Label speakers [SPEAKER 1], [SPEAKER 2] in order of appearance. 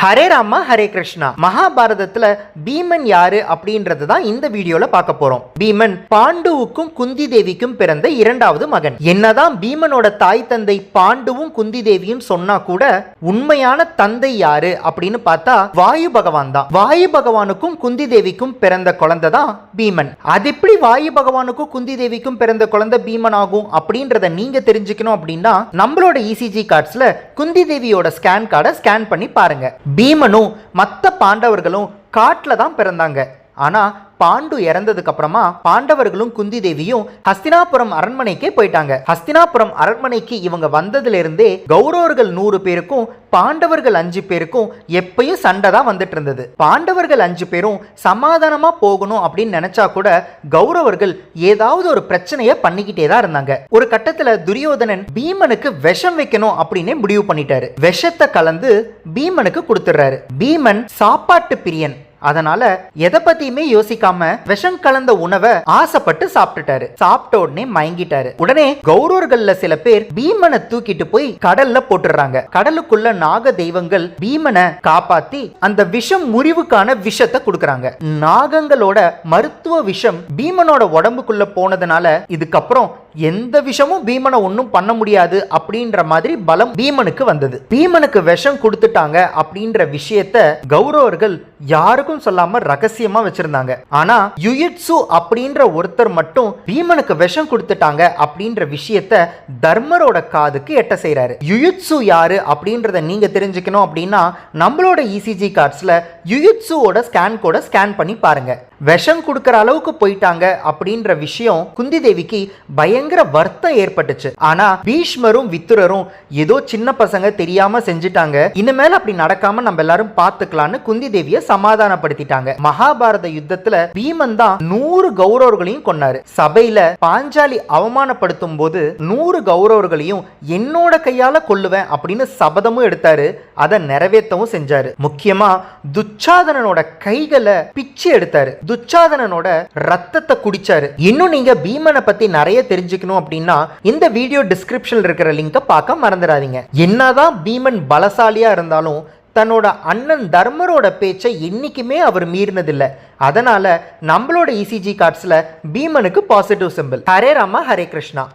[SPEAKER 1] ஹரே ராமா ஹரே கிருஷ்ணா. மகாபாரதத்துல பீமன் யாரு அப்படின்றது தான் இந்த வீடியோல பார்க்க போறோம். பீமன் பாண்டுவுக்கும் குந்தி தேவிக்கும் பிறந்த இரண்டாவது மகன். என்னதான் பீமனோட தாய் தந்தை பாண்டுவும் குந்தி தேவியும் சொன்னா கூட உண்மையான தந்தை யாரு அப்படின்னு பார்த்தா வாயு பகவான் தான். வாயு பகவானுக்கும் குந்தி தேவிக்கும் பிறந்த குழந்தை தான் பீமன். அது எப்படி வாயு பகவானுக்கும் குந்தி தேவிக்கும் பிறந்த குழந்தை பீமன் ஆகும் அப்படின்றத நீங்க தெரிஞ்சுக்கணும் அப்படின்னா நம்மளோட இசிஜி கார்ட்ஸ்ல குந்தி தேவியோட ஸ்கேன் கார்டை ஸ்கேன் பண்ணி பாருங்க. பீமனும் மற்ற பாண்டவர்களும் காட்டுல தான் பிறந்தாங்க. ஆனா பாண்டு இறந்ததுக்கு அப்புறமா பாண்டவர்களும் குந்தி தேவியும் ஹஸ்தினாபுரம் அரண்மனைக்கே போயிட்டாங்க. ஹஸ்தினாபுரம் அரண்மனைக்கு இவங்க வந்ததுல இருந்தே கௌரவர்கள் 100 பேருக்கும் பாண்டவர்கள் 5 பேருக்கும் எப்பயும் சண்டை தான் வந்துட்டு இருந்தது. பாண்டவர்கள் 5 பேரும் சமாதானமா போகணும் அப்படின்னு நினைச்சா கூட கௌரவர்கள் ஏதாவது ஒரு பிரச்சனையை பண்ணிக்கிட்டே தான் இருந்தாங்க. ஒரு கட்டத்துல துரியோதனன் பீமனுக்கு விஷம் வைக்கணும் அப்படின்னு முடிவு பண்ணிட்டாரு. விஷத்தை கலந்து பீமனுக்கு கொடுத்துறாரு. பீமன் சாப்பாட்டு பிரியன். அதனால எதை பத்தியுமே யோசிக்காம விஷம் கலந்த உணவை ஆசைப்பட்டு சாப்பிட்டுட்டாரு. சாப்பிட்ட உடனே மயங்கிட்டாரு. உடனே கௌரவர்கள்ல சில பேர் பீமனை தூக்கிட்டு போய் கடல்ல போட்டுறாங்க. கடலுக்குள்ள நாக தெய்வங்கள் பீமனை காப்பாத்தி அந்த விஷம் முறிவுக்கான விஷத்தை கொடுக்கறாங்க. நாகங்களோட மருத்துவ விஷம் பீமனோட உடம்புக்குள்ள போனதுனால இதுக்கப்புறம் எந்த விஷமும் பீமனை ஒன்னும் பண்ண முடியாது அப்படின்ற மாதிரி பலம் பீமனுக்கு வந்தது. பீமனுக்கு விஷம் கொடுத்துட்டாங்க அப்படின்ற விஷயத்த கௌரவர்கள் யாருக்கும் சொல்லாம ரகசியமா வச்சிருந்தாங்க. ஆனா யுயிட்சு அப்படின்ற ஒருத்தர் மட்டும் பீமனுக்கு விஷம் கொடுத்துட்டாங்க அப்படின்ற விஷயத்த தர்மரோட காதுக்கு எட்ட செய்யறாரு. யுயிட்சு யாரு அப்படின்றத நீங்க தெரிஞ்சுக்கணும் அப்படின்னா நம்மளோட இசிஜி கார்ட்ஸ்ல யுயிட்சுவோட ஸ்கேன் கோட ஸ்கேன் பண்ணி பாருங்க. விஷம் கொடுக்கற அளவுக்கு போயிட்டாங்க அப்படின்ற விஷயம் குந்தி தேவிக்கு பயங்கர வருத்தம் ஏற்பட்டுச்சு. ஆனா பீஷ்மரும் வித்துரரும் ஏதோ சின்ன பசங்க தெரியாம செஞ்சுட்டாங்க, இனிமேல் அப்படி நடக்காம நம்ம எல்லாரும் பார்த்துக்கலாம்னு குந்தி தேவியை சமாதானப்படுத்திட்டாங்க. மகாபாரத யுத்தத்துல பீமன் தான் 100 கௌரவர்களையும் கொன்னாரு. சபையில பாஞ்சாலி அவமானப்படுத்தும் போது 100 கௌரவர்களையும் என்னோட கையால கொல்லுவேன் அப்படின்னு சபதமும் எடுத்தாரு. அதை நிறைவேற்றவும் செஞ்சாரு. முக்கியமா துச்சாதனனோட கைகளை பிச்சு எடுத்தாரு. துச்சாதனனோட ரத்தத்தை குடிச்சாரு. இன்னும் நீங்க பீமனை பத்தி நிறைய தெரிஞ்சுக்கணும் அப்படின்னா இந்த வீடியோ டிஸ்கிரிப்ஷன்ல இருக்கிற லிங்கை பார்க்க மறந்துடாதீங்க. என்னதான் பீமன் பலசாலியா இருந்தாலும் தன்னோட அண்ணன் தர்மரோட பேச்சை என்னைக்குமே அவர் மீறினதில்லை. அதனால நம்மளோட இசிஜி கார்ட்ஸ்ல பீமனுக்கு பாசிட்டிவ் சிம்பிள். ஹரே ராமா ஹரே கிருஷ்ணா.